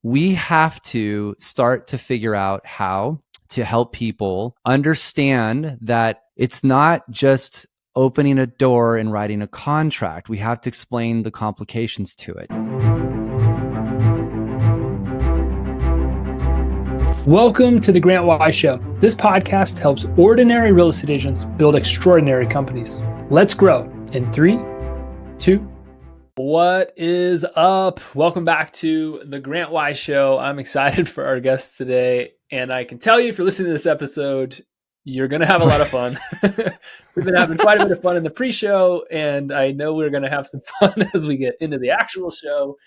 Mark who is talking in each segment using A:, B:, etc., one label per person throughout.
A: we have to start to figure out how to help people understand that it's not just opening a door and writing a contract. We have to explain the complications to it.
B: Welcome to the Grant Y Show. This podcast helps ordinary real estate agents build extraordinary companies. Let's grow in 3, 2. What is up? Welcome back to the Grant Y Show. I'm excited for our guests today, and I can tell you if you're listening to this episode, you're going to have a lot of fun. We've been having quite a bit of fun in the pre-show, and I know we're going to have some fun as we get into the actual show.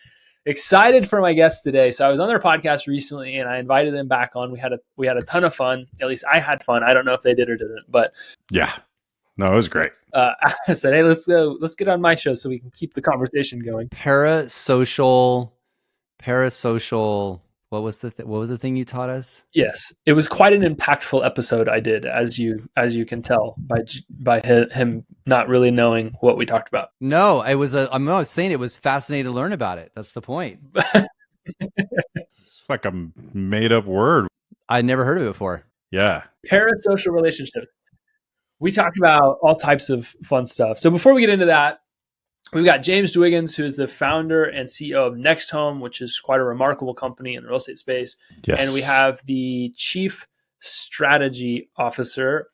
B: Excited for my guests today. So I was on their podcast recently and I invited them back on. We had a ton of fun. At least I had fun. I don't know if they did or didn't, but
C: yeah, no, it was great.
B: I said, hey, let's get on my show so we can keep the conversation going.
A: Parasocial. What was the thing you taught us?
B: Yes, it was quite an impactful episode I did, as you can tell by him not really knowing what we talked about.
A: No, I was saying it was fascinating to learn about it. That's the point.
C: It's like a made up word.
A: I'd never heard of it before.
C: Yeah.
B: Parasocial relationships. We talked about all types of fun stuff. So before we get into that, we've got James Dwiggins, who is the founder and CEO of Next Home, which is quite a remarkable company in the real estate space.
C: Yes.
B: And we have the Chief Strategy Officer.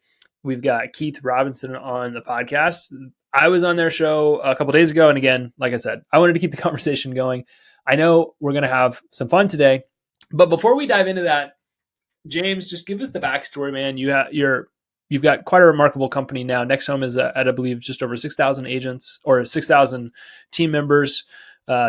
B: We've got Keith Robinson on the podcast. I was on their show a couple of days ago. And again, like I said, I wanted to keep the conversation going. I know we're going to have some fun today. But before we dive into that, James, just give us the backstory, man. You've got quite a remarkable company now. Next Home is at, I believe, just over 6,000 agents or 6,000 team members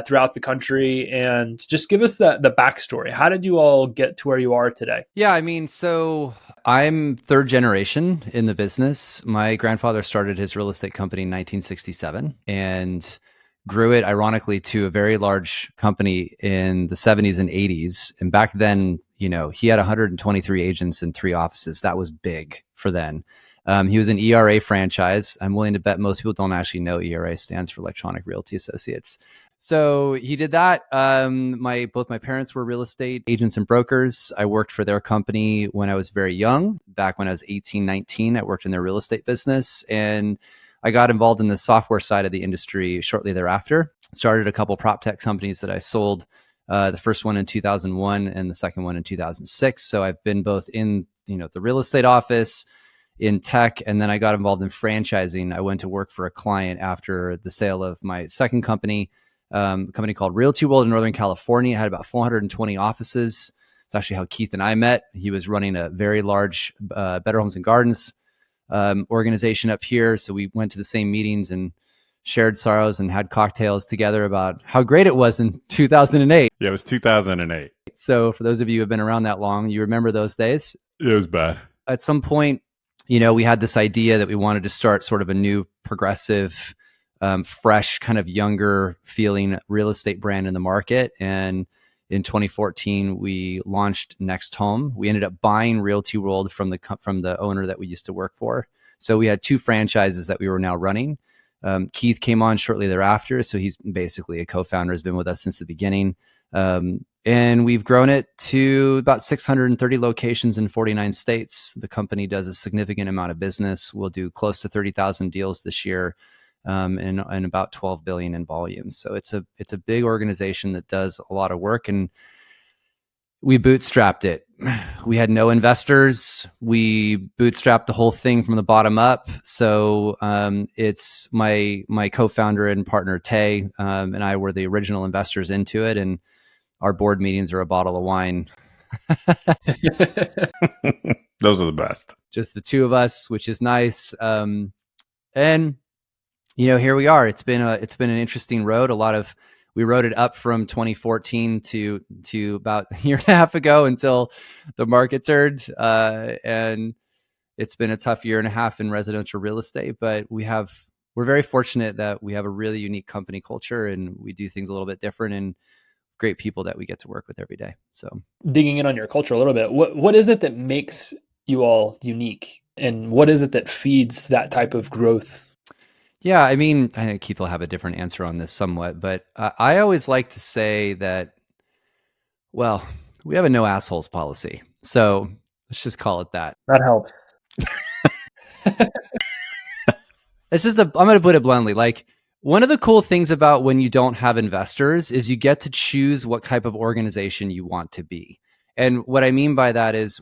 B: throughout the country. And just give us the backstory. How did you all get to where you are today?
A: Yeah, I mean, so I'm third generation in the business. My grandfather started his real estate company in 1967 and grew it, ironically, to a very large company in the 70s and 80s. And back then, he had 123 agents in 3 offices. That was big for then. He was an ERA franchise. I'm willing to bet most people don't actually know ERA stands for Electronic Realty Associates. So he did that. Both my parents were real estate agents and brokers. I worked for their company when I was very young. Back when I was 18, 19, I worked in their real estate business. And I got involved in the software side of the industry shortly thereafter. Started a couple prop tech companies that I sold. The first one in 2001 and the second one in 2006. So I've been both in, the real estate office, in tech, and then I got involved in franchising. I went to work for a client after the sale of my second company, a company called Realty World in Northern California. It had about 420 offices. It's actually how Keith and I met. He was running a very large Better Homes and Gardens organization up here. So we went to the same meetings and shared sorrows and had cocktails together about how great it was in 2008.
C: Yeah, it was 2008.
A: So for those of you who have been around that long, you remember those days.
C: It was bad.
A: At some point, we had this idea that we wanted to start sort of a new progressive, fresh, kind of younger feeling real estate brand in the market. And in 2014, we launched Next Home. We ended up buying Realty World from the owner that we used to work for. So we had 2 franchises that we were now running. Keith came on shortly thereafter. So he's basically a co-founder, has been with us since the beginning. And we've grown it to about 630 locations in 49 states. The company does a significant amount of business. We'll do close to 30,000 deals this year, and about 12 billion in volume. So it's a big organization that does a lot of work, and we bootstrapped it. We had no investors. We bootstrapped the whole thing from the bottom up. So it's my co-founder and partner, Tay, and I were the original investors into it. And our board meetings are a bottle of wine.
C: Those are the best.
A: Just the 2 of us, which is nice. And here we are. It's been an interesting road. We rode it up from 2014 to about a year and a half ago until the market turned. And it's been a tough year and a half in residential real estate, but we're very fortunate that we have a really unique company culture and we do things a little bit different and great people that we get to work with every day. So
B: digging in on your culture a little bit, what is it that makes you all unique? And what is it that feeds that type of growth?
A: Yeah, I mean, I think Keith will have a different answer on this somewhat, but I always like to say that Well, we have a no assholes policy. So let's just call it that.
B: That helps.
A: I'm going to put it bluntly. Like, one of the cool things about when you don't have investors is you get to choose what type of organization you want to be. And what I mean by that is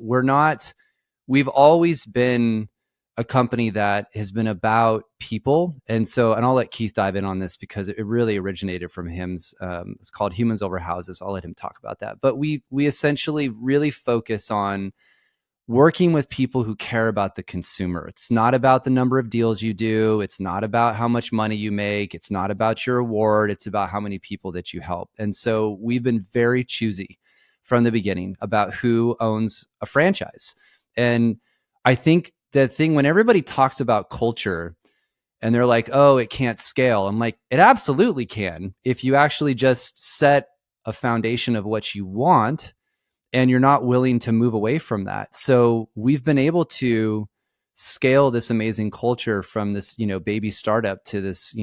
A: we've always been a company that has been about people. And I'll let Keith dive in on this because it really originated from him's, it's called Humans Over Houses. I'll let him talk about that. But we essentially really focus on working with people who care about the consumer. It's not about the number of deals you do. It's not about how much money you make. It's not about your award. It's about how many people that you help. And so we've been very choosy from the beginning about who owns a franchise. And I think the thing when everybody talks about culture and they're like, oh, it can't scale. I'm like, it absolutely can if you actually just set a foundation of what you want and you're not willing to move away from that. So we've been able to scale this amazing culture from this, baby startup to this,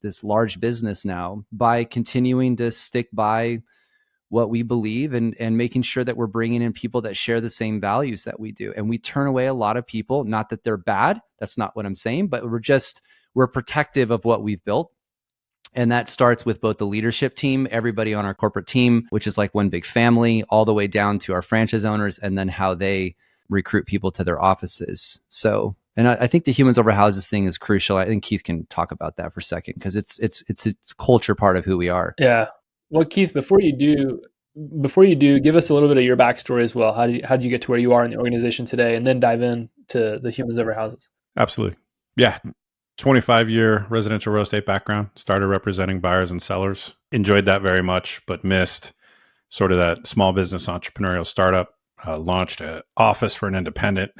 A: this large business now by continuing to stick by what we believe and making sure that we're bringing in people that share the same values that we do. And we turn away a lot of people, not that they're bad. That's not what I'm saying, but we're protective of what we've built. And that starts with both the leadership team, everybody on our corporate team, which is like one big family, all the way down to our franchise owners, and then how they recruit people to their offices. So, and I think the Humans Over Houses thing is crucial. I think Keith can talk about that for a second because it's a culture part of who we are.
B: Yeah. Well, Keith, before you do, give us a little bit of your backstory as well. How did you get to where you are in the organization today, and then dive into the Humans Over Houses?
C: Absolutely. Yeah. 25-year residential real estate background, started representing buyers and sellers. Enjoyed that very much, but missed sort of that small business entrepreneurial startup. Launched an office for an independent.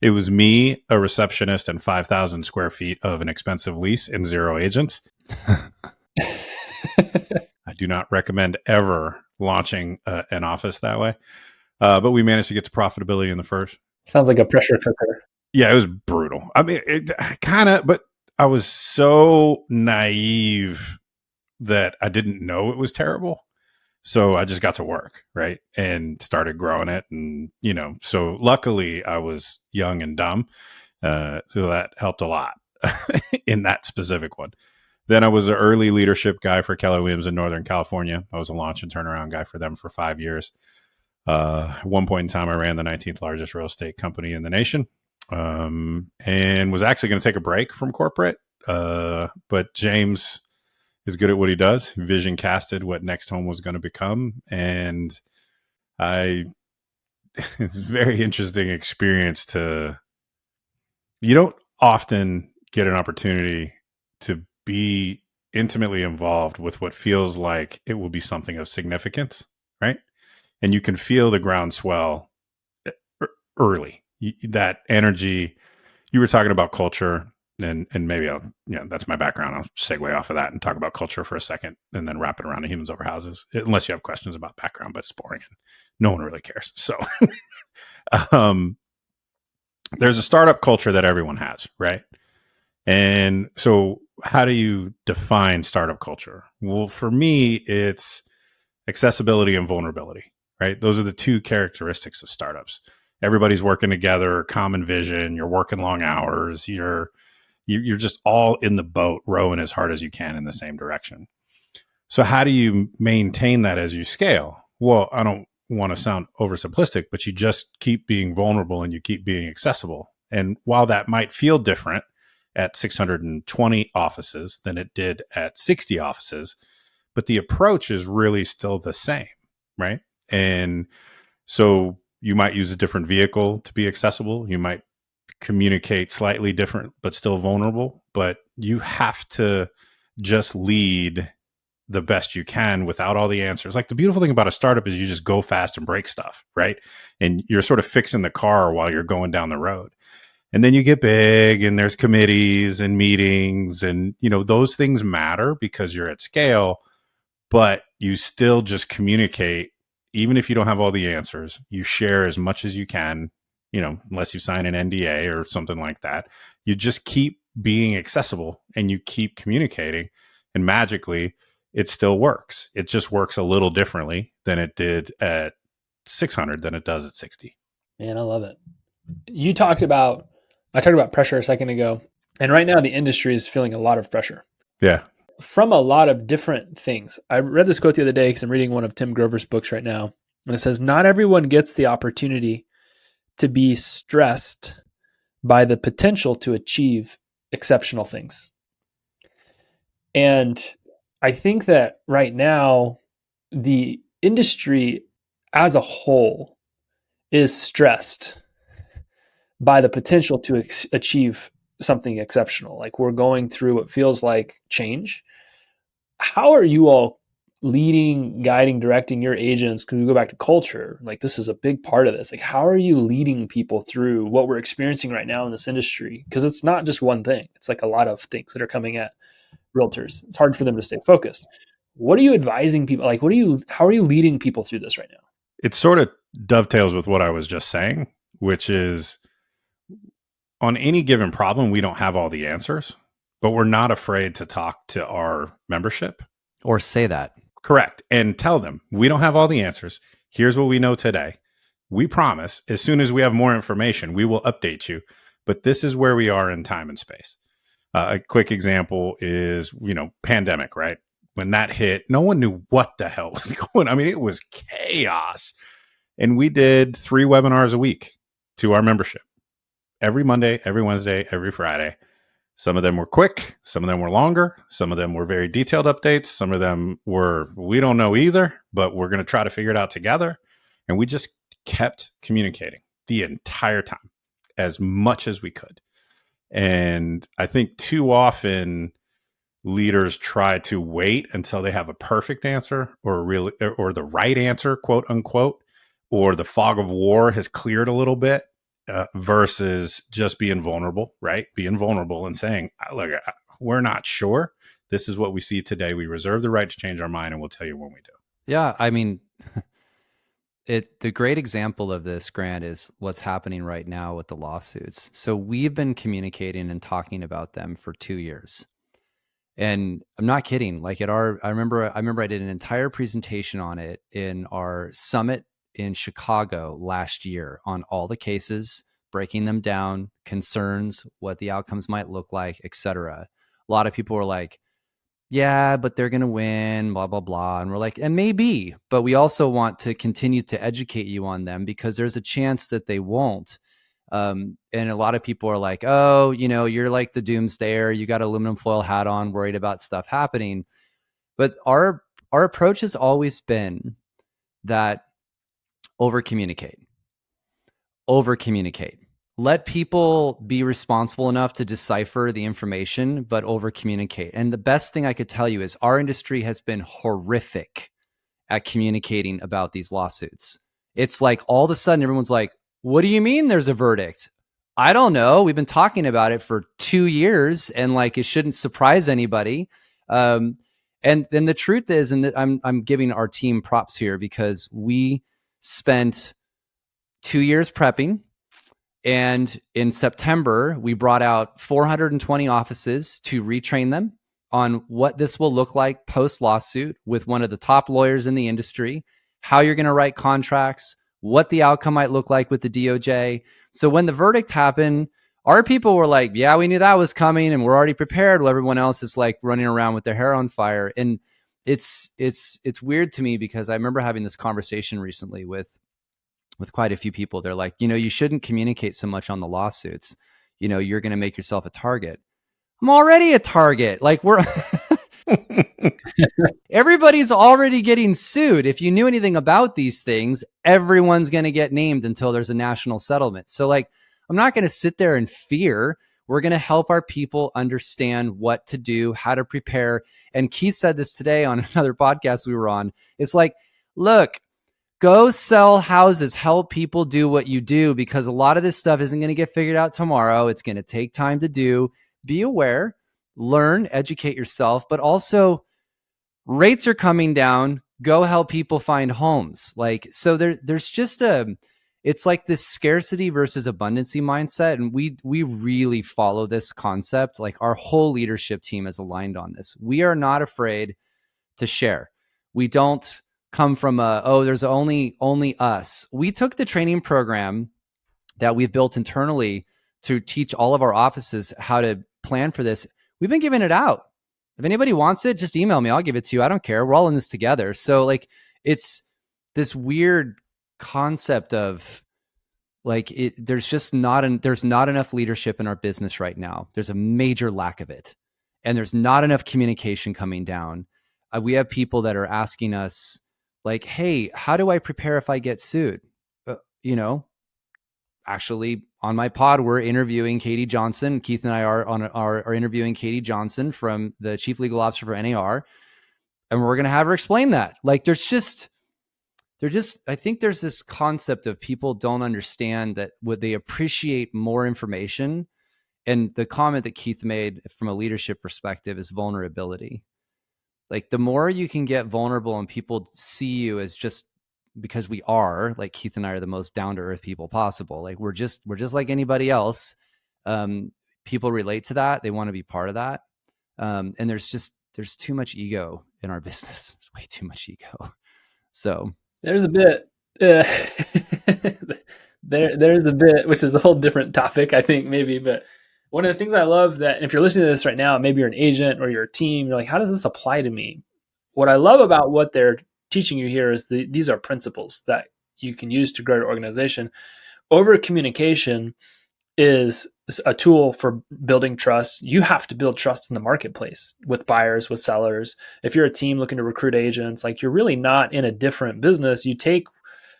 C: It was me, a receptionist, and 5,000 square feet of an expensive lease and 0 agents. I do not recommend ever launching an office that way. But we managed to get to profitability in the first.
B: Sounds like a pressure cooker.
C: Yeah, it was brutal. I mean, it kind of, but I was so naive that I didn't know it was terrible. So I just got to work, right? And started growing it. And, so luckily I was young and dumb. So that helped a lot in that specific one. Then I was an early leadership guy for Keller Williams in Northern California. I was a launch and turnaround guy for them for 5 years. At one point in time, I ran the 19th largest real estate company in the nation. And was actually going to take a break from corporate. But James is good at what he does. Vision casted what Next Home was going to become. And it's a very interesting experience you don't often get an opportunity to be intimately involved with what feels like it will be something of significance, right? And you can feel the groundswell early. That energy. You were talking about culture, and maybe that's my background. I'll segue off of that and talk about culture for a second, and then wrap it around to Humans Over Houses, unless you have questions about background, but it's boring and no one really cares. So, there's a startup culture that everyone has, right? And so, how do you define startup culture? Well, for me, it's accessibility and vulnerability, right? Those are the two characteristics of startups. Everybody's working together, common vision. You're working long hours. You're just all in the boat, rowing as hard as you can in the same direction. So how do you maintain that as you scale? Well, I don't want to sound oversimplistic, but you just keep being vulnerable and you keep being accessible. And while that might feel different at 620 offices than it did at 60 offices, but the approach is really still the same, right? And so you might use a different vehicle to be accessible. You might communicate slightly different, but still vulnerable. But you have to just lead the best you can without all the answers. Like, the beautiful thing about a startup is you just go fast and break stuff, right? And you're sort of fixing the car while you're going down the road. And then you get big and there's committees and meetings and, those things matter because you're at scale, but you still just communicate. Even if you don't have all the answers, you share as much as you can, unless you sign an NDA or something like that. You just keep being accessible and you keep communicating. And magically, it still works. It just works a little differently than it did at 600 than it does at 60.
B: Man, I love it. I talked about pressure a second ago, and right now the industry is feeling a lot of pressure.
C: Yeah.
B: From a lot of different things. I read this quote the other day because I'm reading one of Tim Grover's books right now. And it says, not everyone gets the opportunity to be stressed by the potential to achieve exceptional things. And I think that right now, the industry as a whole is stressed by the potential to achieve something exceptional. Like we're going through what feels like change. How are you all leading, guiding, directing your agents? Can we go back to culture? Like this is a big part of this. Like how are you leading people through what we're experiencing right now in this industry? Because it's not just one thing. It's like a lot of things that are coming at realtors. It's hard for them to stay focused. What are you advising people? Like how are you leading people through this right now?
C: It sort of dovetails with what I was just saying, which is on any given problem, we don't have all the answers, but we're not afraid to talk to our membership.
A: Or say that.
C: Correct. And tell them, we don't have all the answers. Here's what we know today. We promise, as soon as we have more information, we will update you. But this is where we are in time and space. A quick example is, pandemic, right? When that hit, no one knew what the hell was going on. I mean, it was chaos. And we did 3 webinars a week to our membership. Every Monday, every Wednesday, every Friday. Some of them were quick. Some of them were longer. Some of them were very detailed updates. Some of them were, we don't know either, but we're going to try to figure it out together. And we just kept communicating the entire time as much as we could. And I think too often leaders try to wait until they have a perfect answer or the right answer, quote unquote, or the fog of war has cleared a little bit. Versus just being vulnerable, right? Being vulnerable and saying, look, we're not sure. This is what we see today. We reserve the right to change our mind and we'll tell you when we do.
A: Yeah. I mean, the great example of this, Grant, is what's happening right now with the lawsuits. So we've been communicating and talking about them for 2 years. And I'm not kidding. Like I remember I did an entire presentation on it in our summit in Chicago last year on all the cases, breaking them down, concerns, what the outcomes might look like, etc. A lot of people were like, yeah, but they're going to win, blah, blah, blah. And we're like, and maybe, but we also want to continue to educate you on them because there's a chance that they won't. And a lot of people are like, oh, you're like the doomsdayer. You got an aluminum foil hat on, worried about stuff happening. But our approach has always been that over communicate. Let people be responsible enough to decipher the information, but over communicate. And the best thing I could tell you is our industry has been horrific at communicating about these lawsuits. It's like all of a sudden everyone's like, what do you mean there's a verdict? I don't know. We've been talking about it for 2 years and like it shouldn't surprise anybody. And then the truth is, and I'm giving our team props here because we spent 2 years prepping. And in September, we brought out 420 offices to retrain them on what this will look like post-lawsuit with one of the top lawyers in the industry, how you're going to write contracts, what the outcome might look like with the DOJ. So when the verdict happened, our people were like, yeah, we knew that was coming and we're already prepared. While everyone else is like running around with their hair on fire. And it's weird to me because I remember having this conversation recently with quite a few people. They're like, you shouldn't communicate so much on the lawsuits. You're going to make yourself a target. I'm already a target. Like everybody's already getting sued. If you knew anything about these things, everyone's going to get named until there's a national settlement. So like, I'm not going to sit there in fear. We're going to help our people understand what to do, how to prepare. And Keith said this today on another podcast we were on. It's like, look, go sell houses, help people do what you do, because a lot of this stuff isn't going to get figured out tomorrow. It's going to take time to do. Be aware, learn, educate yourself, but also rates are coming down. Go help people find homes. Like, so there's just it's like this scarcity versus abundancy mindset. And we really follow this concept. Like our whole leadership team is aligned on this. We are not afraid to share. We don't come from there's only us. We took the training program that we've built internally to teach all of our offices how to plan for this. We've been giving it out. If anybody wants it, just email me. I'll give it to you. I don't care. We're all in this together. So like, it's this weird concept of like there's not enough leadership in our business right now. There's a major lack of it, and there's not enough communication coming down. We have people that are asking us like, "Hey, how do I prepare if I get sued?" Actually, on my pod, we're interviewing Katie Johnson. Keith and I are interviewing Katie Johnson from the Chief Legal Officer for NAR, and we're going to have her explain that. Like, I think there's this concept of people don't understand that what they appreciate more information. And the comment that Keith made from a leadership perspective is vulnerability. Like, the more you can get vulnerable and people see you as just because we are, like Keith and I are the most down to earth people possible. Like we're just like anybody else. People relate to that. They want to be part of that. And there's too much ego in our business. There's way too much ego. So
B: there's a bit, there's a bit, which is a whole different topic, I think maybe, but one of the things I love that, and if you're listening to this right now, maybe you're an agent or you're a team, you're like, how does this apply to me? What I love about what they're teaching you here is these are principles that you can use to grow your organization. Over communication is a tool for building trust. You have to build trust in the marketplace with buyers, with sellers. If you're a team looking to recruit agents, like you're really not in a different business. You take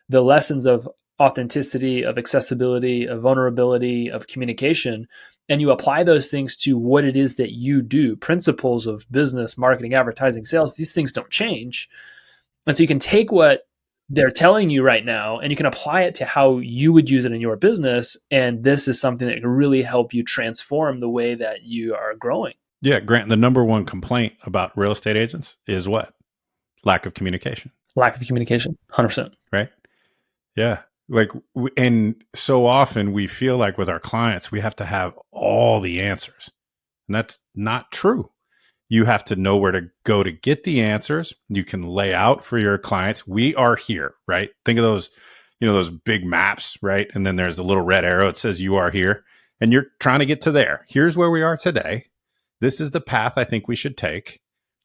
B: the lessons of authenticity, of accessibility, of vulnerability, of communication, and you apply those things to what it is that you do. Principles of business, marketing, advertising, sales, these things don't change. And so you can take what they're telling you right now and you can apply it to how you would use it in your business. And this is something that can really help you transform the way that you are growing.
C: Yeah, Grant, the number one complaint about real estate agents is what? Lack of communication.
B: Lack of communication, 100%.
C: Right? Yeah. Like, and so often we feel like with our clients, we have to have all the answers. And that's not true. You have to know where to go to get the answers. You can lay out for your clients. We are here, right? Think of those, those big maps, right? And then there's a little red arrow. It says you are here and you're trying to get to there. Here's where we are today. This is the path I think we should take.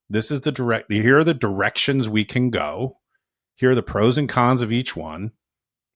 C: This is here are the directions we can go. Here are the pros and cons of each one.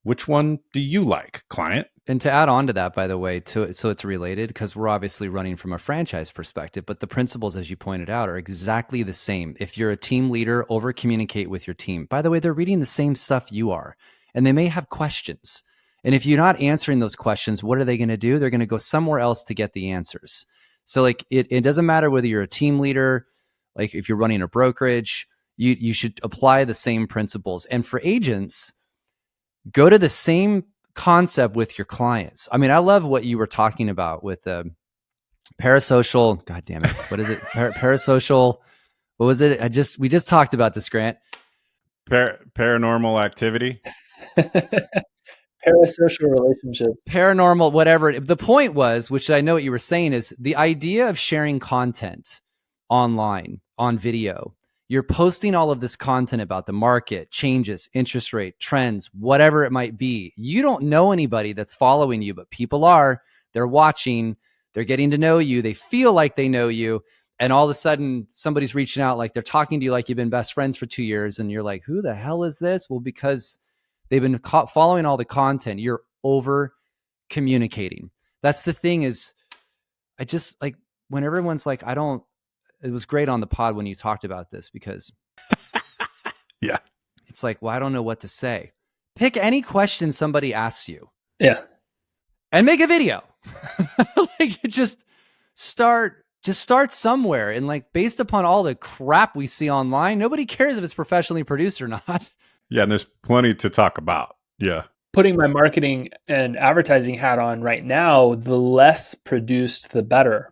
C: Which one do you like, client?
A: And to add on to that, by the way, so it's related because we're obviously running from a franchise perspective, but the principles, as you pointed out, are exactly the same. If you're a team leader, over communicate with your team. By the way, they're reading the same stuff you are, and they may have questions. And if you're not answering those questions, what are they going to do? They're going to go somewhere else to get the answers. So like it doesn't matter whether you're a team leader, like if you're running a brokerage, you should apply the same principles. And for agents, go to the same concept with your clients. I mean, I love what you were talking about with the parasocial. God damn it. What is it? Parasocial. What was it? We just talked about this, Grant.
C: Paranormal activity.
B: Parasocial relationships.
A: Paranormal, whatever. The point was, which I know what you were saying, is the idea of sharing content online, on video. You're posting all of this content about the market, changes, interest rate, trends, whatever it might be. You don't know anybody that's following you, but people are. They're watching. They're getting to know you. They feel like they know you. And all of a sudden, somebody's reaching out, like they're talking to you like you've been best friends for 2 years. And you're like, who the hell is this? Well, because they've been following all the content. You're over communicating. That's the thing is, I just like when everyone's like, it was great on the pod when you talked about this because
C: yeah,
A: it's like, well, I don't know what to say. Pick any question somebody asks you.
B: Yeah.
A: And make a video. Like just start somewhere. And like, based upon all the crap we see online, nobody cares if it's professionally produced or not.
C: Yeah. And there's plenty to talk about. Yeah.
B: Putting my marketing and advertising hat on right now, the less produced, the better.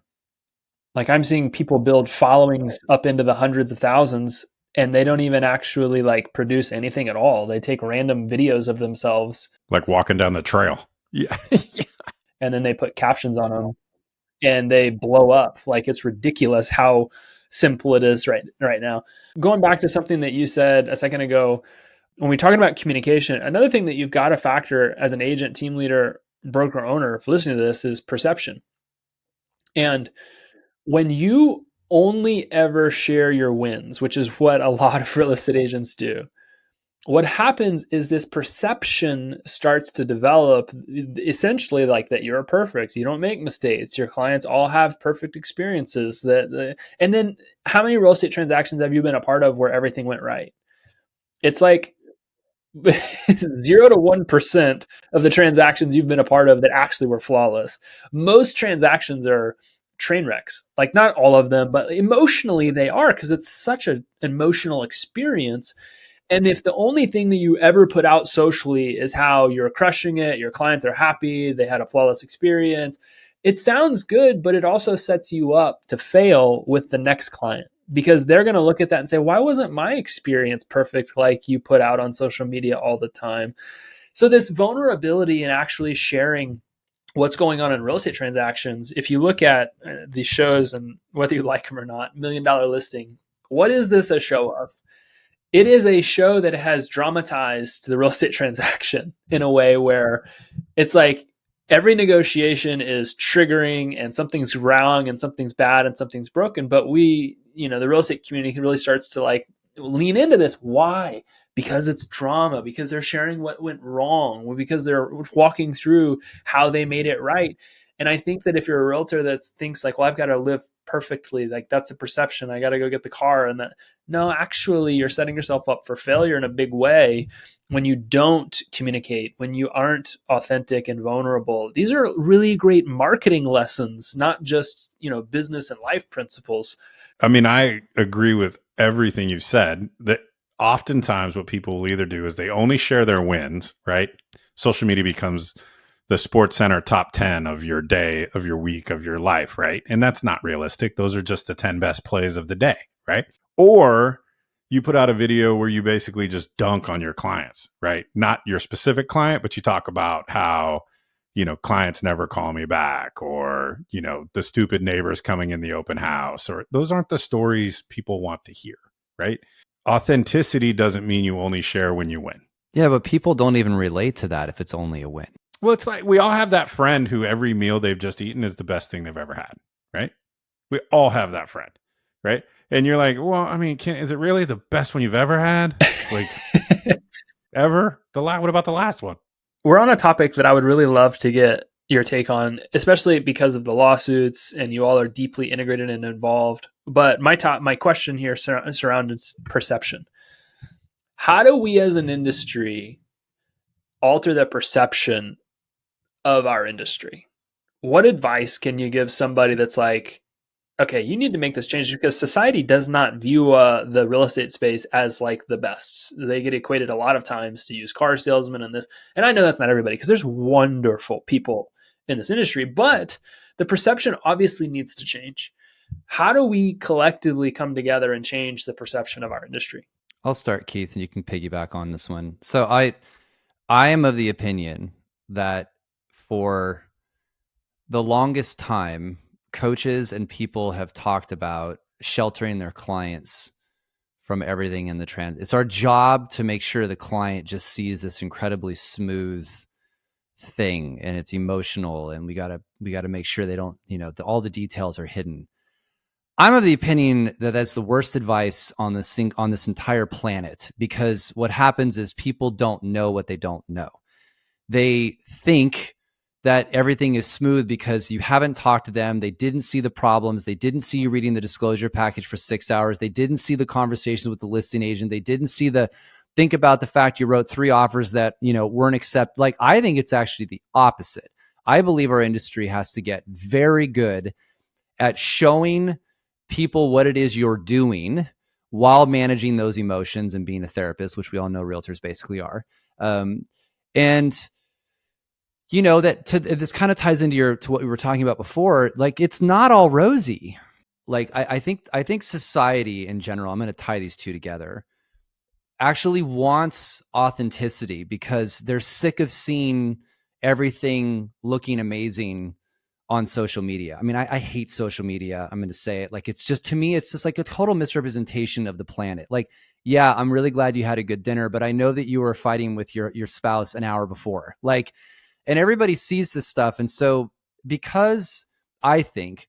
B: Like I'm seeing people build followings up into the hundreds of thousands and they don't even actually like produce anything at all. They take random videos of themselves.
C: Like walking down the trail. Yeah.
B: Yeah. And then they put captions on them and they blow up. Like it's ridiculous how simple it is right now. Going back to something that you said a second ago, when we're talking about communication, another thing that you've got to factor as an agent, team leader, broker owner, if listening to this, is perception. And when you only ever share your wins, which is what a lot of real estate agents do, what happens is this perception starts to develop, essentially like that you're perfect, you don't make mistakes, your clients all have perfect experiences. And then how many real estate transactions have you been a part of where everything went right? It's like 0 to 1% of the transactions you've been a part of that actually were flawless. Most transactions are train wrecks. Like, not all of them, but emotionally they are, because it's such an emotional experience. And if the only thing that you ever put out socially is how you're crushing it, your clients are happy, they had a flawless experience, it sounds good, but it also sets you up to fail with the next client, because they're going to look at that and say, why wasn't my experience perfect like you put out on social media all the time? So this vulnerability and actually sharing what's going on in real estate transactions, if you look at these shows, and whether you like them or not, $1 Million Listing, what is this a show of? It is a show that has dramatized the real estate transaction in a way where it's like every negotiation is triggering and something's wrong and something's bad and something's broken. But the real estate community really starts to like lean into this. Why? Because it's drama, because they're sharing what went wrong, because they're walking through how they made it right. And I think that if you're a realtor that thinks like, well, I've got to live perfectly, like that's a perception, I got to go get the car, and that, no, actually you're setting yourself up for failure in a big way when you don't communicate, when you aren't authentic and vulnerable. These are really great marketing lessons, not just, business and life principles.
C: I mean, I agree with everything you've said. That oftentimes what people will either do is they only share their wins, right? Social media becomes the Sports Center top 10 of your day, of your week, of your life, right? And that's not realistic. Those are just the 10 best plays of the day, right? Or you put out a video where you basically just dunk on your clients, right? Not your specific client, but you talk about how, clients never call me back, or, the stupid neighbors coming in the open house, or those aren't the stories people want to hear, right? Authenticity doesn't mean you only share when you win.
A: Yeah, but people don't even relate to that if it's only a win.
C: Well, it's like we all have that friend who every meal they've just eaten is the best thing they've ever had, right? We all have that friend, right? And you're like, well, I mean, is it really the best one you've ever had? Like, ever? What about the last one?
B: We're on a topic that I would really love to get your take on, especially because of the lawsuits, and you all are deeply integrated and involved. But my question here surrounds perception. How do we as an industry alter the perception of our industry? What advice can you give somebody that's like, okay, you need to make this change, because society does not view the real estate space as like the best. They get equated a lot of times to used car salesmen and this. And I know that's not everybody, because there's wonderful people in this industry, but the perception obviously needs to change. How do we collectively come together and change the perception of our industry?
A: I'll start, Keith, and you can piggyback on this one. So I am of the opinion that for the longest time, coaches and people have talked about sheltering their clients from everything in the it's our job to make sure the client just sees this incredibly smooth thing, and it's emotional, and we got to make sure they don't, all the details are hidden. I'm of the opinion that that's the worst advice on this thing, on this entire planet, because what happens is people don't know what they don't know. They think that everything is smooth because you haven't talked to them. They didn't see the problems. They didn't see you reading the disclosure package for 6 hours. They didn't see the conversations with the listing agent. They didn't see think about the fact you wrote 3 offers that, weren't accepted. Like, I think it's actually the opposite. I believe our industry has to get very good at showing people what it is you're doing while managing those emotions and being a therapist, which we all know realtors basically are. And this kind of ties into to what we were talking about before. Like, it's not all rosy. Like, I think society in general, I'm going to tie these two together, actually wants authenticity, because they're sick of seeing everything looking amazing on social media. I mean, I hate social media. I'm going to say it. Like, it's just, to me, it's just like a total misrepresentation of the planet. Like, yeah, I'm really glad you had a good dinner, but I know that you were fighting with your spouse an hour before. Like, and everybody sees this stuff. And so, because I think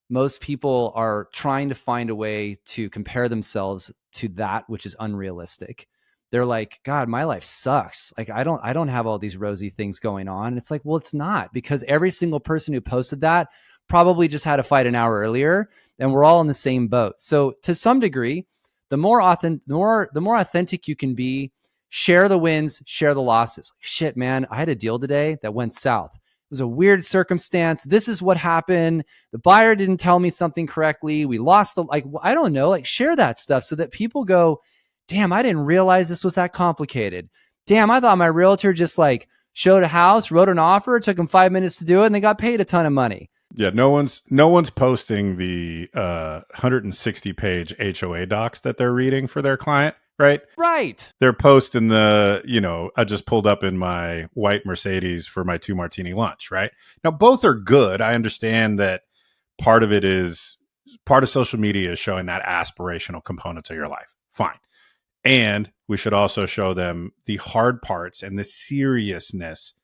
A: most people are trying to find a way to compare themselves to that which is unrealistic. They're like, God, my life sucks. Like, I don't have all these rosy things going on. And it's like, well, it's not, because every single person who posted that probably just had a fight an hour earlier, and we're all in the same boat. So to some degree, the more authentic you can be, share the wins, share the losses. Like, shit, man, I had a deal today that went south. It was a weird circumstance. This is what happened. The buyer didn't tell me something correctly. We lost I don't know, like, share that stuff so that people go, damn, I didn't realize this was that complicated. Damn, I thought my realtor just like showed a house, wrote an offer, it took them 5 minutes to do it, and they got paid a ton of money.
C: Yeah, no one's posting the 160-page HOA docs that they're reading for their client, right?
A: Right.
C: They're posting the, I just pulled up in my white Mercedes for my 2 martini lunch, right? Now, both are good. I understand that part of social media is showing that aspirational components of your life. Fine. And we should also show them the hard parts and the seriousness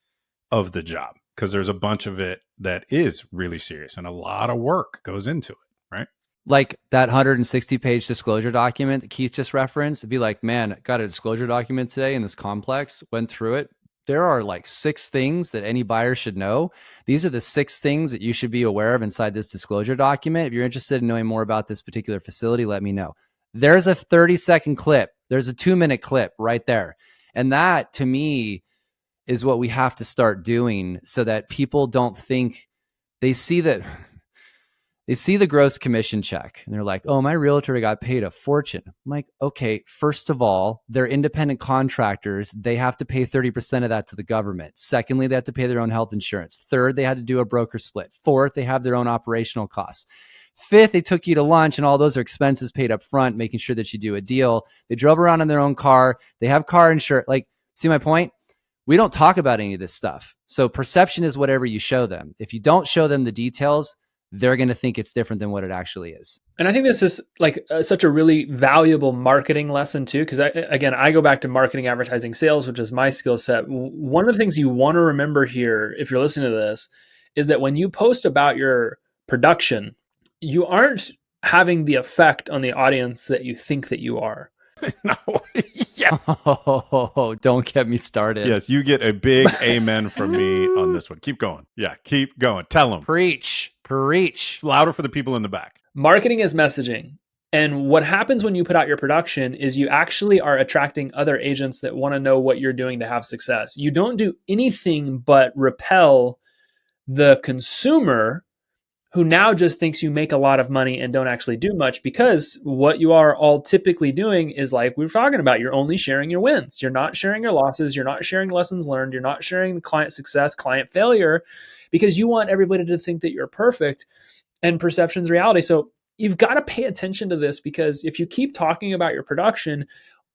C: of the job, because there's a bunch of it that is really serious and a lot of work goes into it, right?
A: Like that 160-page disclosure document that Keith just referenced, it'd be like, man, got a disclosure document today in this complex, went through it. There are like 6 things that any buyer should know. These are the 6 things that you should be aware of inside this disclosure document. If you're interested in knowing more about this particular facility, let me know. There's a 30-second clip. There's a 2-minute clip right there. And that, to me, is what we have to start doing, so that people don't think they see the gross commission check and they're like, oh, my realtor got paid a fortune. I'm like, okay, first of all, they're independent contractors. They have to pay 30% of that to the government. Secondly, they have to pay their own health insurance. Third, they had to do a broker split. Fourth, they have their own operational costs. Fifth, they took you to lunch, and all those are expenses paid up front, making sure that you do a deal. They drove around in their own car. They have car insurance. Like, see my point? We don't talk about any of this stuff. So perception is whatever you show them. If you don't show them the details, they're going to think it's different than what it actually is.
B: And I think this is like such a really valuable marketing lesson too, because I go back to marketing, advertising, sales, which is my skill set. One of the things you want to remember here, if you're listening to this, is that when you post about your production, you aren't having the effect on the audience that you think that you are.
C: No. Yes.
A: Oh, don't get me started.
C: Yes, you get a big amen from me on this one. Keep going. Yeah, keep going. Tell them.
A: Preach.
C: It's louder for the people in the back.
B: Marketing is messaging. And what happens when you put out your production is you actually are attracting other agents that want to know what you're doing to have success. You don't do anything but repel the consumer, who now just thinks you make a lot of money and don't actually do much, because what you are all typically doing is, like we were talking about, you're only sharing your wins. You're not sharing your losses. You're not sharing lessons learned. You're not sharing the client success, client failure, because you want everybody to think that you're perfect, and perception's reality. So you've got to pay attention to this, because if you keep talking about your production,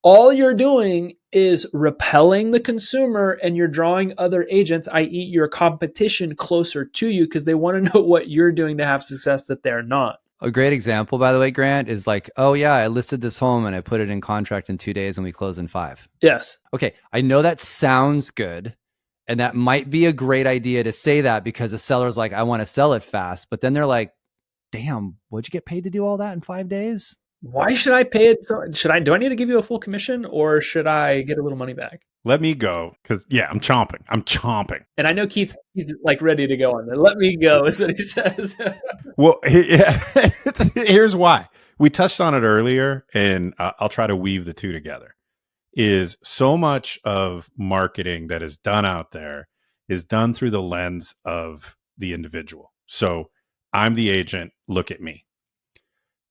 B: all you're doing is repelling the consumer, and you're drawing other agents, i.e. your competition, closer to you, because they want to know what you're doing to have success that they're not.
A: A great example, by the way, Grant, is like, oh yeah, I listed this home and I put it in contract in 2 days and we close in 5.
B: Yes.
A: Okay, I know that sounds good. And that might be a great idea to say that, because the seller's like, I want to sell it fast. But then they're like, damn, what'd you get paid to do all that in 5 days?
B: Why should I pay it? Do I need to give you a full commission, or should I get a little money back?
C: Let me go, because I'm chomping.
B: And I know Keith, he's like ready to go on there. Let me go is what he says.
C: Well, yeah, here's why. We touched on it earlier, and I'll try to weave the two together. Is so much of marketing that is done out there is done through the lens of the individual. So I'm the agent, look at me.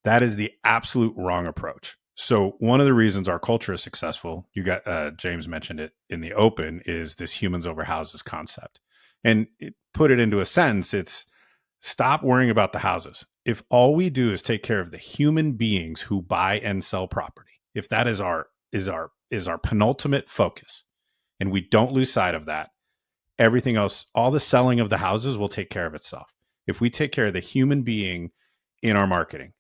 C: That is the absolute wrong approach. So one of the reasons our culture is successful, you got James mentioned it in the open, is this humans over houses concept. And put it into a sentence, it's stop worrying about the houses. If all we do is take care of the human beings who buy and sell property, if that is our penultimate focus, and we don't lose sight of that, everything else, all the selling of the houses will take care of itself. if we take care of the human being in our marketing,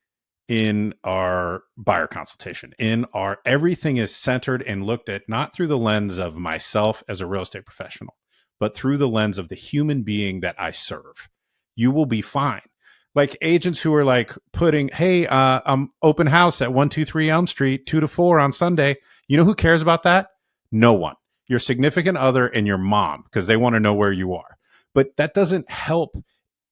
C: in our buyer consultation, in our everything is centered and looked at not through the lens of myself as a real estate professional, but through the lens of the human being that I serve, you will be fine. Like agents who are like putting, hey, I'm open house at 123 Elm Street, 2 to 4 on Sunday. You know who cares about that? No one. Your significant other and your mom, because they want to know where you are. But that doesn't help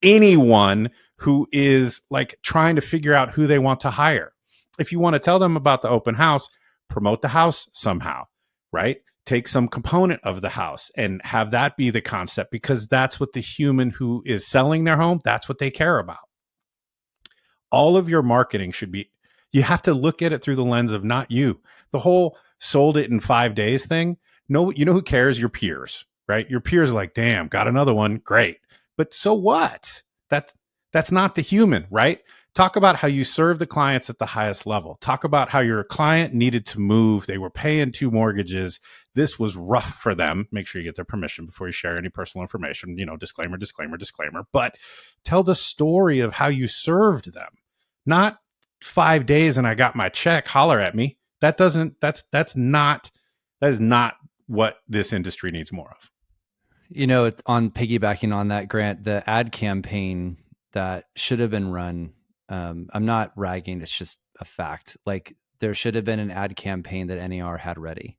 C: anyone who is like trying to figure out who they want to hire. If you want to tell them about the open house, promote the house somehow, right? Take some component of the house and have that be the concept, because that's what the human who is selling their home, that's what they care about. All of your marketing should be, you have to look at it through the lens of not you. The whole sold it in 5 days thing. No, you know who cares? Your peers, right? Your peers are like, damn, got another one. Great. But so what? That's not the human, right? Talk about how you serve the clients at the highest level. Talk about how your client needed to move. They were paying 2 mortgages. This was rough for them. Make sure you get their permission before you share any personal information. You know, disclaimer, disclaimer, disclaimer. But tell the story of how you served them. Not 5 days and I got my check, holler at me. That is not what this industry needs more of.
A: You know, it's on piggybacking on that, Grant, the ad campaign that should have been run. I'm not ragging. It's just a fact. Like there should have been an ad campaign that NAR had ready.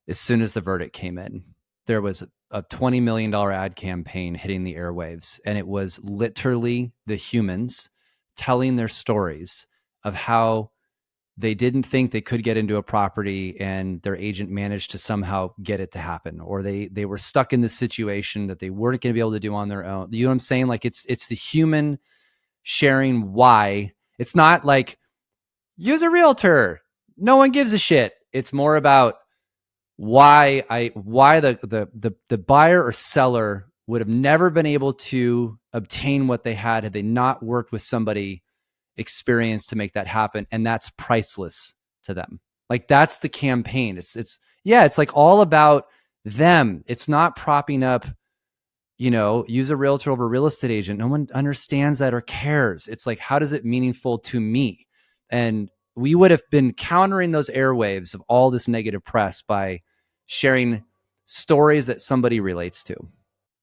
A: As soon as the verdict came in, there was a $20 million ad campaign hitting the airwaves. And it was literally the humans telling their stories of how they didn't think they could get into a property and their agent managed to somehow get it to happen, or they were stuck in this situation that they weren't going to be able to do on their own. You know what I'm saying? Like it's the human sharing why. It's not like use a realtor. No one gives a shit. It's more about why the buyer or seller would have never been able to obtain what they had they not worked with somebody experience to make that happen, and that's priceless to them. Like that's the campaign. It's like all about them. It's not propping up, use a realtor over a real estate agent. No one understands that or cares. It's like, how does it meaningful to me? And we would have been countering those airwaves of all this negative press by sharing stories that somebody relates to.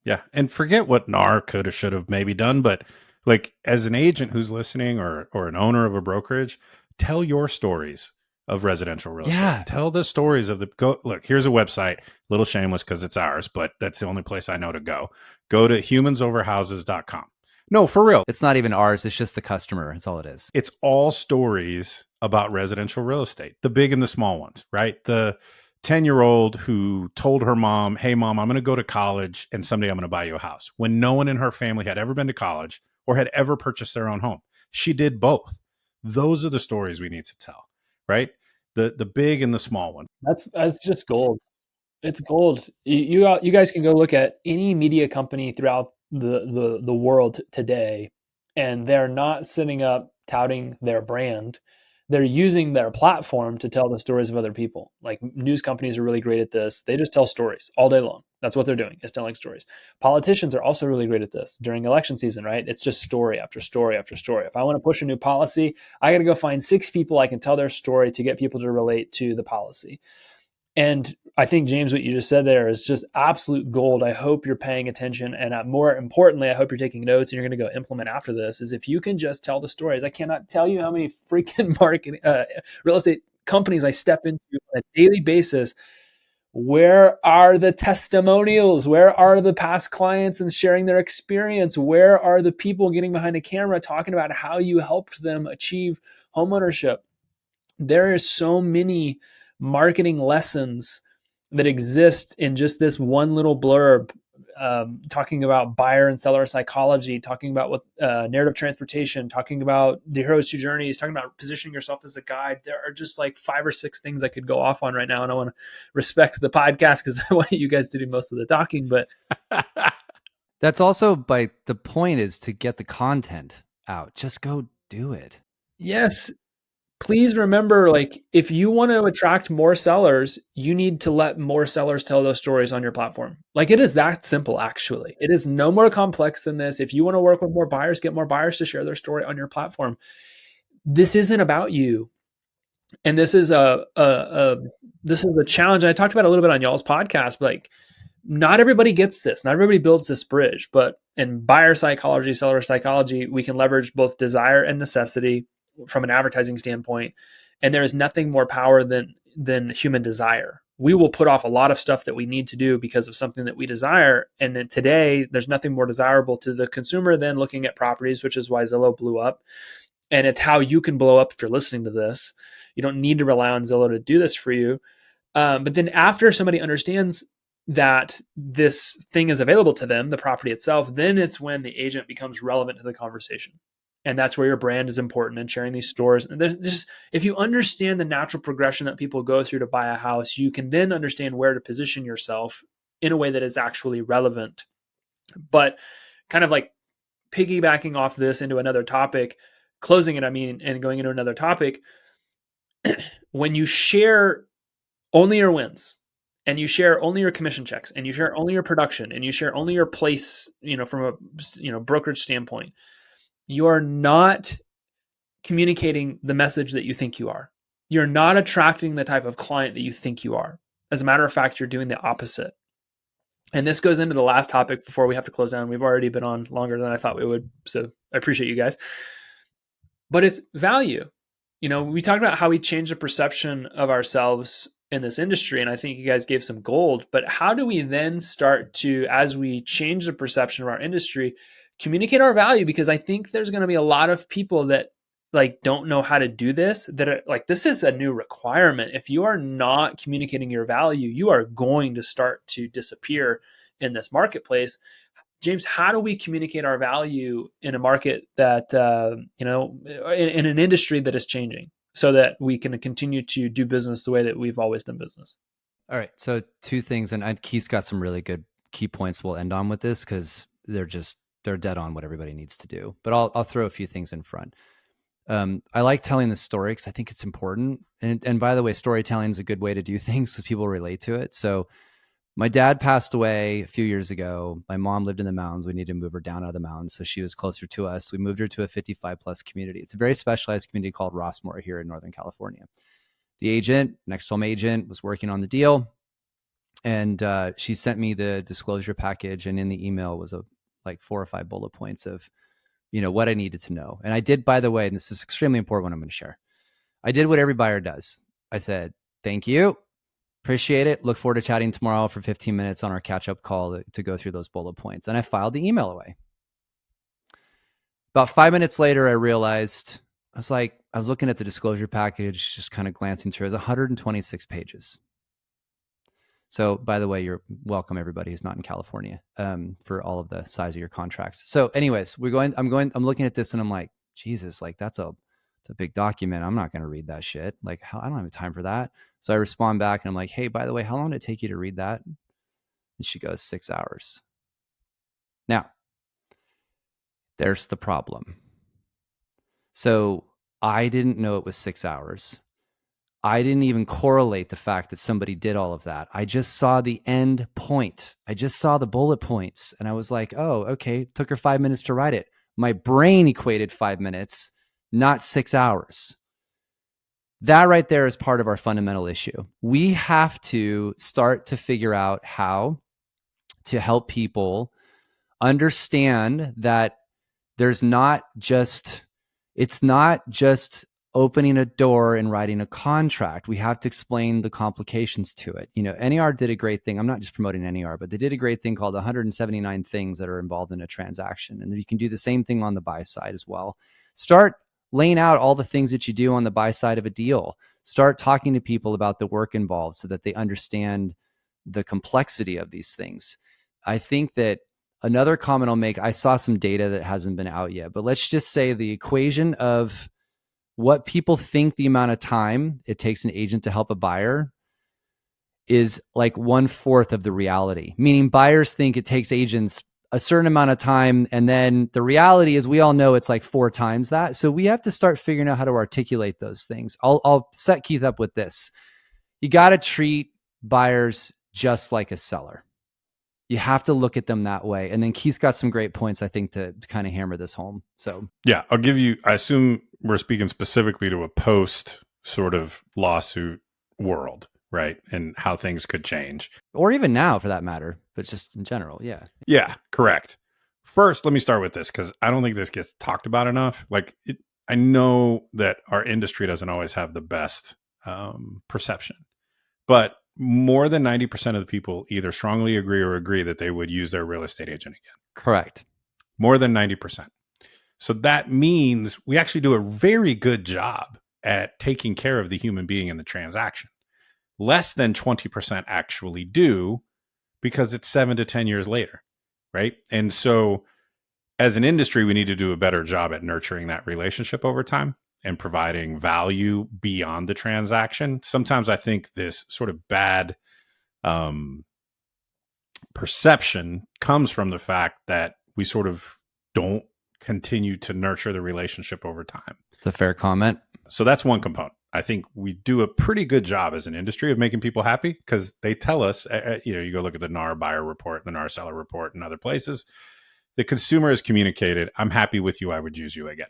C: Yeah. And forget what NAR could have, should have maybe done, but like as an agent who's listening or an owner of a brokerage, tell your stories of residential real estate. Tell the stories of look, here's a website, little shameless because it's ours, but that's the only place I know to go. Go to humansoverhouses.com. No, for real.
A: It's not even ours. It's just the customer. It's all it is.
C: It's all stories about residential real estate, the big and the small ones, right? The 10-year-old who told her mom, hey, mom, I'm going to go to college and someday I'm going to buy you a house, when no one in her family had ever been to college or had ever purchased their own home. She did both. Those are the stories we need to tell, right? The big and the small one.
B: That's just gold. It's gold. You guys can go look at any media company throughout the world today, and they're not sitting up touting their brand. They're using their platform to tell the stories of other people. Like news companies are really great at this. They just tell stories all day long. That's what they're doing, is telling stories. Politicians are also really great at this during election season, right? It's just story after story after story. If I want to push a new policy, I got to go find 6 people I can tell their story to get people to relate to the policy. And I think, James, what you just said there is just absolute gold. I hope you're paying attention. And more importantly, I hope you're taking notes and you're going to go implement after this, is if you can just tell the stories. I cannot tell you how many freaking marketing real estate companies I step into on a daily basis. Where are the testimonials? Where are the past clients and sharing their experience? Where are the people getting behind a camera talking about how you helped them achieve homeownership? There are so many marketing lessons that exist in just this one little blurb, talking about buyer and seller psychology, talking about what narrative transportation, talking about the hero's 2 journeys, talking about positioning yourself as a guide. There are just like 5 or 6 things I could go off on right now, and I want to respect the podcast because I want you guys to do most of the talking. But
A: that's also the point is to get the content out. Just go do it.
B: Yes. please remember, like, if you want to attract more sellers, you need to let more sellers tell those stories on your platform. Like, it is that simple, actually. It is no more complex than this. If you want to work with more buyers, get more buyers to share their story on your platform. This isn't about you. And this is a challenge. I talked about it a little bit on y'all's podcast, but like, not everybody gets this. Not everybody builds this bridge, but in buyer psychology, seller psychology, we can leverage both desire and necessity from an advertising standpoint. And there is nothing more power than human desire. We will put off a lot of stuff that we need to do because of something that we desire. And then today, there's nothing more desirable to the consumer than looking at properties, which is why Zillow blew up. And it's how you can blow up if you're listening to this. You don't need to rely on Zillow to do this for you. But then after somebody understands that this thing is available to them, the property itself, then it's when the agent becomes relevant to the conversation. And that's where your brand is important and sharing these stories. And there's just, if you understand the natural progression that people go through to buy a house, you can then understand where to position yourself in a way that is actually relevant. But kind of like piggybacking off this into another topic, closing it, and going into another topic, when you share only your wins, and you share only your commission checks, and you share only your production, and you share only your place, from a brokerage standpoint, you're not communicating the message that you think you are. You're not attracting the type of client that you think you are. As a matter of fact, you're doing the opposite. And this goes into the last topic before we have to close down. We've already been on longer than I thought we would, so I appreciate you guys. But it's value. We talked about how we change the perception of ourselves in this industry, and I think you guys gave some gold. But how do we then start to, as we change the perception of our industry, communicate our value? Because I think there's going to be a lot of people that don't know how to do this, that are like, this is a new requirement. If you are not communicating your value, you are going to start to disappear in this marketplace. James, how do we communicate our value in a market that, in an industry that is changing, so that we can continue to do business the way that we've always done business?
A: All right. So two things, and Keith's got some really good key points we'll end on with this, because they're dead on what everybody needs to do. But I'll throw a few things in front. I like telling the story because I think it's important. And by the way, storytelling is a good way to do things because people relate to it. So my dad passed away a few years ago. My mom lived in the mountains. We needed to move her down out of the mountains so she was closer to us. We moved her to a 55 plus community. It's a very specialized community called Rossmore here in Northern California. The agent, next home agent, was working on the deal. And she sent me the disclosure package. And in the email was like 4 or 5 bullet points of, what I needed to know. And I did, by the way, and this is extremely important what I'm going to share. I did what every buyer does. I said, thank you. Appreciate it. Look forward to chatting tomorrow for 15 minutes on our catch-up call to go through those bullet points. And I filed the email away. About 5 minutes later, I realized, I was looking at the disclosure package, just kind of glancing through. It was 126 pages. So by the way, you're welcome, everybody who's not in California, for all of the size of your contracts. So anyways, I'm looking at this and I'm like, Jesus, it's a big document. I'm not going to read that shit. I don't have time for that. So I respond back and I'm like, hey, by the way, how long did it take you to read that? And she goes, 6 hours. Now, there's the problem. So I didn't know it was 6 hours. I didn't even correlate the fact that somebody did all of that. I just saw the end point. I just saw the bullet points. And I was like, oh, okay. It took her 5 minutes to write it. My brain equated 5 minutes, not 6 hours. That right there is part of our fundamental issue. We have to start to figure out how to help people understand that it's not just opening a door and writing a contract. We have to explain the complications to it. NAR did a great thing. I'm not just promoting NAR, but they did a great thing called 179 things that are involved in a transaction. And you can do the same thing on the buy side as well. Start laying out all the things that you do on the buy side of a deal. Start talking to people about the work involved so that they understand the complexity of these things. I think that another comment I'll make, I saw some data that hasn't been out yet, but let's just say the equation of what people think the amount of time it takes an agent to help a buyer is like 1/4 of the reality. Meaning buyers think it takes agents a certain amount of time. And then the reality is we all know it's like 4 times that. So we have to start figuring out how to articulate those things. I'll set Keith up with this. You got to treat buyers just like a seller. You have to look at them that way. And then Keith's got some great points, I think, to kind of hammer this home. So
C: yeah, I'll give you, I assume we're speaking specifically to a post sort of lawsuit world, right? And how things could change.
A: Or even now for that matter, but just in general. Yeah.
C: Yeah, correct. First, let me start with this because I don't think this gets talked about enough. I know that our industry doesn't always have the best perception, but more than 90% of the people either strongly agree or agree that they would use their real estate agent again.
A: Correct.
C: More than 90%. So that means we actually do a very good job at taking care of the human being in the transaction. Less than 20% actually do because it's 7 to 10 years later, right? And so as an industry, we need to do a better job at nurturing that relationship over time and providing value beyond the transaction. Sometimes I think this sort of bad perception comes from the fact that we sort of don't continue to nurture the relationship over time.
A: It's a fair comment.
C: So that's one component. I think we do a pretty good job as an industry of making people happy because they tell us, you go look at the NAR buyer report, the NAR seller report, and other places. The consumer has communicated, I'm happy with you. I would use you again.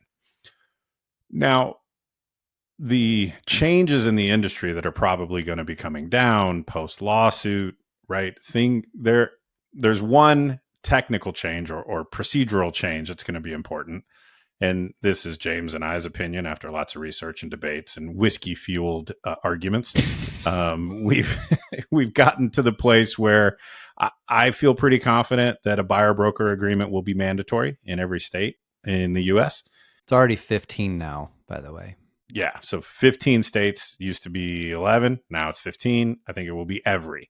C: Now, the changes in the industry that are probably going to be coming down post lawsuit, right? There's one technical change or procedural change that's going to be important. And this is James and I's opinion after lots of research and debates and whiskey fueled arguments. We've gotten to the place where I feel pretty confident that a buyer broker agreement will be mandatory in every state in the US.
A: It's already 15 now, by the way.
C: Yeah. So 15 states, used to be 11. Now it's 15. I think it will be every.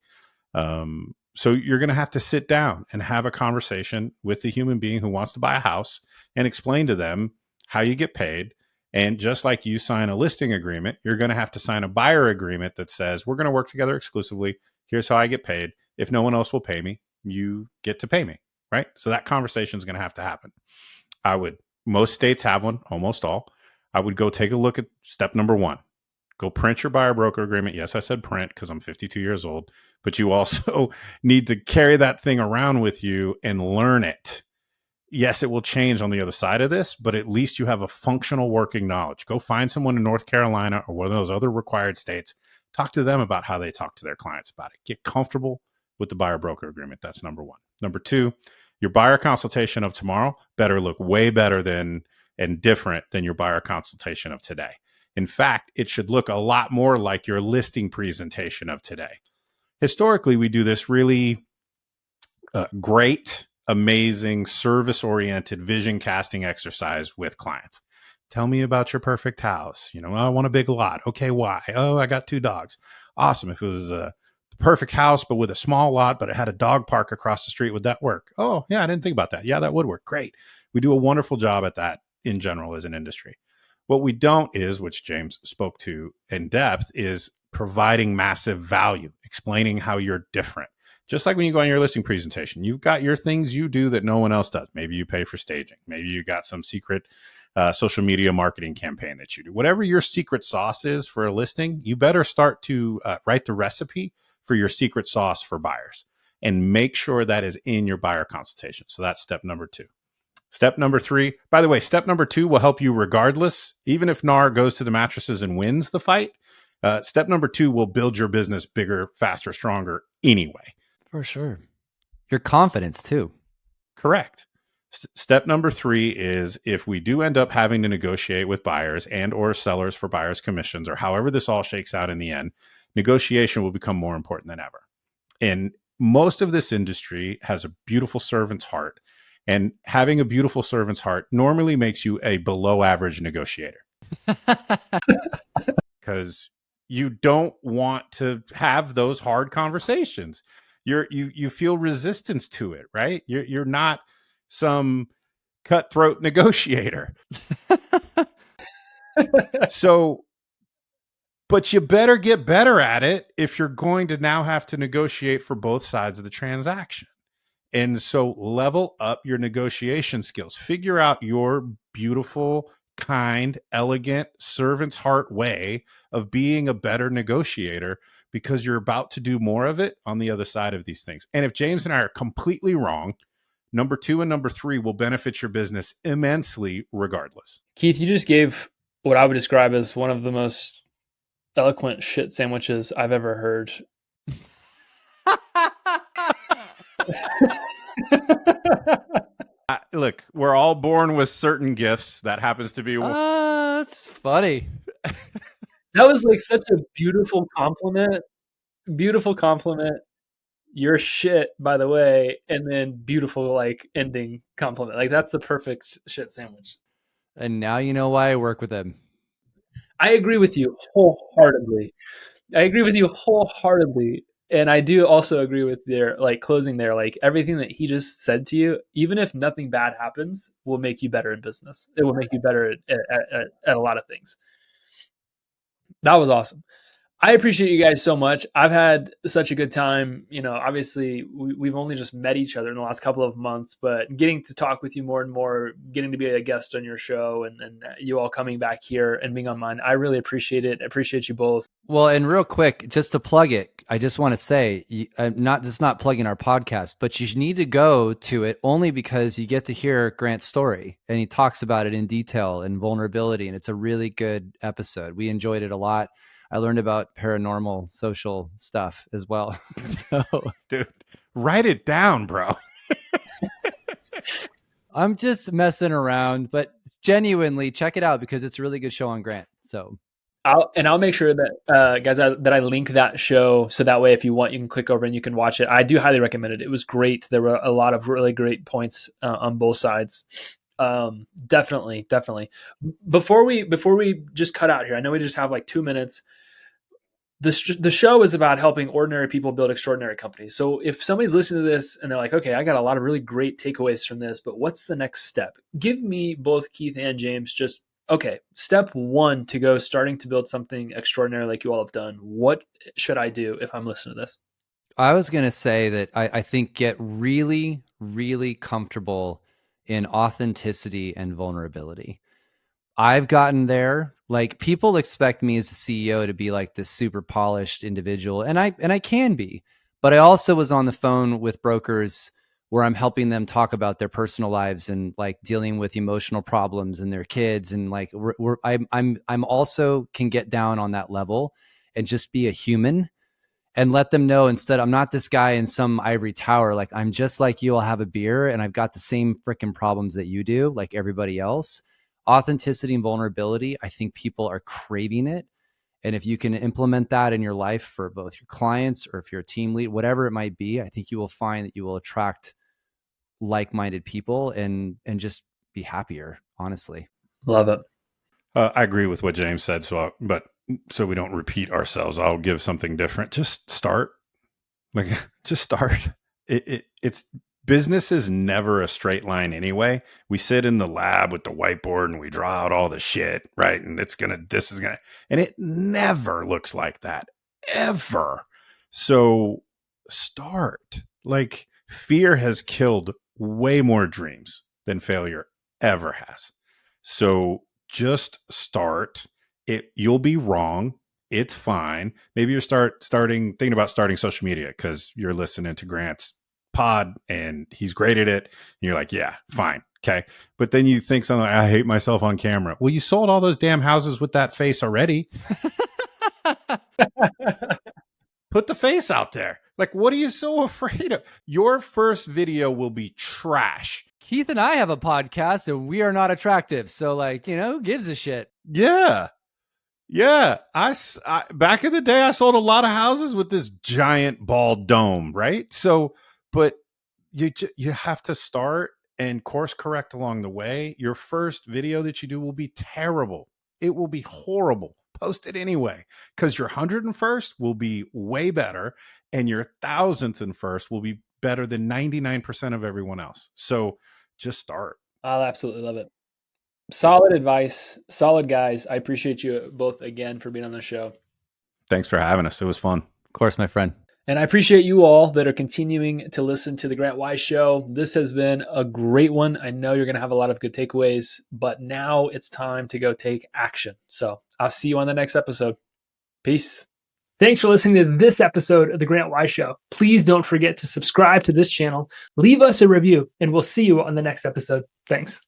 C: So you're going to have to sit down and have a conversation with the human being who wants to buy a house and explain to them how you get paid. And just like you sign a listing agreement, you're going to have to sign a buyer agreement that says, we're going to work together exclusively. Here's how I get paid. If no one else will pay me, you get to pay me, right? So that conversation is going to have to happen. Most states have one, almost all. I would go take a look at step number 1. Go print your buyer broker agreement. Yes, I said print because I'm 52 years old, but you also need to carry that thing around with you and learn it. Yes, it will change on the other side of this, but at least you have a functional working knowledge. Go find someone in North Carolina or one of those other required states. Talk to them about how they talk to their clients about it. Get comfortable with the buyer broker agreement. That's number 1. Number 2, your buyer consultation of tomorrow better look way better than and different than your buyer consultation of today. In fact, it should look a lot more like your listing presentation of today. Historically, we do this really great, amazing, service-oriented vision casting exercise with clients. Tell me about your perfect house. I want a big lot. Okay, why? Oh, I got 2 dogs. Awesome. If it was a perfect house, but with a small lot, but it had a dog park across the street, would that work? Oh, yeah, I didn't think about that. Yeah, that would work. Great. We do a wonderful job at that in general as an industry. What we don't is, which James spoke to in depth, is providing massive value, explaining how you're different. Just like when you go on your listing presentation, you've got your things you do that no one else does. Maybe you pay for staging. Maybe you got some secret social media marketing campaign that you do. Whatever your secret sauce is for a listing, you better start to write the recipe for your secret sauce for buyers and make sure that is in your buyer consultation. So that's step number 2. Step number 3, by the way, step number 2 will help you regardless, even if NAR goes to the mattresses and wins the fight. Step number 2 will build your business bigger, faster, stronger anyway.
A: For sure. Your confidence too.
C: Correct. Step number 3 is if we do end up having to negotiate with buyers and or sellers for buyers' commissions or however this all shakes out in the end, negotiation will become more important than ever. And most of this industry has a beautiful servant's heart. And having a beautiful servant's heart normally makes you a below average negotiator. Because you don't want to have those hard conversations. You feel resistance to it, right? You're not some cutthroat negotiator. But you better get better at it if you're going to now have to negotiate for both sides of the transaction. And so level up your negotiation skills. Figure out your beautiful, kind, elegant, servant's heart way of being a better negotiator, because you're about to do more of it on the other side of these things. And if James and I are completely wrong, number 2 and number 3 will benefit your business immensely regardless.
B: Keith, you just gave what I would describe as one of the most eloquent shit sandwiches I've ever heard.
C: Look, we're all born with certain gifts. That happens to be one.
A: That's funny.
B: That was like such a beautiful compliment. Beautiful compliment. You're shit, by the way, and then beautiful like ending compliment. Like that's the perfect shit sandwich.
A: And now you know why I work with him.
B: I agree with you wholeheartedly. And I do also agree with their like closing there. Like everything that he just said to you, even if nothing bad happens, will make you better in business. It will make you better at a lot of things. That was awesome. I appreciate you guys so much. I've had such a good time. You know, obviously we've only just met each other in the last couple of months, but getting to talk with you more and more, getting to be a guest on your show, and you all coming back here and being on mine, I really appreciate it. I appreciate you both.
A: Well, and real quick, just to plug it, I just want to say, I'm not plugging our podcast, but you need to go to it only because you get to hear Grant's story, and he talks about it in detail and vulnerability, and it's a really good episode. We enjoyed it a lot. I learned about paranormal social stuff as well. So,
C: dude, write it down, bro.
A: I'm just messing around, but genuinely check it out because it's a really good show on Grant. So
B: I'll make sure that guys that I link that show so that way if you want you can click over and you can watch it. I do highly recommend it. It was great. There were a lot of really great points on both sides. Definitely. Before we just cut out here, I know we just have like 2 minutes. The show is about helping ordinary people build extraordinary companies. So if somebody's listening to this and they're like, okay, I got a lot of really great takeaways from this, but what's the next step? Give me, both Keith and James, just, okay, step 1 to go starting to build something extraordinary like you all have done. What should I do if I'm listening to this?
A: I was going to say that I think get really, really comfortable in authenticity and vulnerability. I've gotten there. Like people expect me as a CEO to be like this super polished individual, and I can be, but I also was on the phone with brokers where I'm helping them talk about their personal lives and like dealing with emotional problems and their kids, and like I'm also can get down on that level and just be a human and let them know instead I'm not this guy in some ivory tower. Like I'm just like you. I'll have a beer and I've got the same freaking problems that you do, like everybody else. Authenticity and vulnerability, I think people are craving it. And if you can implement that in your life for both your clients or if you're a team lead, whatever it might be, I think you will find that you will attract like-minded people and just be happier, honestly.
B: Love it.
C: I agree with what James said. So we don't repeat ourselves, I'll give something different. Just start. Like, just start. It's business is never a straight line anyway. We sit in the lab with the whiteboard and we draw out all the shit, right? And and it never looks like that ever. So start. Like, fear has killed way more dreams than failure ever has. So just start. You'll be wrong. It's fine. Maybe you're thinking about starting social media because you're listening to Grant's pod and he's great at it. And you're like, yeah, fine. Okay. But then you think something like, I hate myself on camera. Well, you sold all those damn houses with that face already. Put the face out there. Like, what are you so afraid of? Your first video will be trash.
A: Keith and I have a podcast and we are not attractive. So like, who gives a shit?
C: Yeah. Yeah. I back in the day, I sold a lot of houses with this giant bald dome, right? So, but you have to start and course correct along the way. Your first video that you do will be terrible. It will be horrible. Post it anyway, because your 101st will be way better and your 1,000th will be better than 99% of everyone else. So just start.
B: I'll absolutely love it. Solid advice. Solid guys. I appreciate you both again for being on the show.
C: Thanks for having us. It was fun.
A: Of course, my friend.
B: And I appreciate you all that are continuing to listen to the Grant Wise Show. This has been a great one. I know you're going to have a lot of good takeaways, but now it's time to go take action. So I'll see you on the next episode. Peace. Thanks for listening to this episode of the Grant Wise Show. Please don't forget to subscribe to this channel, leave us a review, and we'll see you on the next episode. Thanks.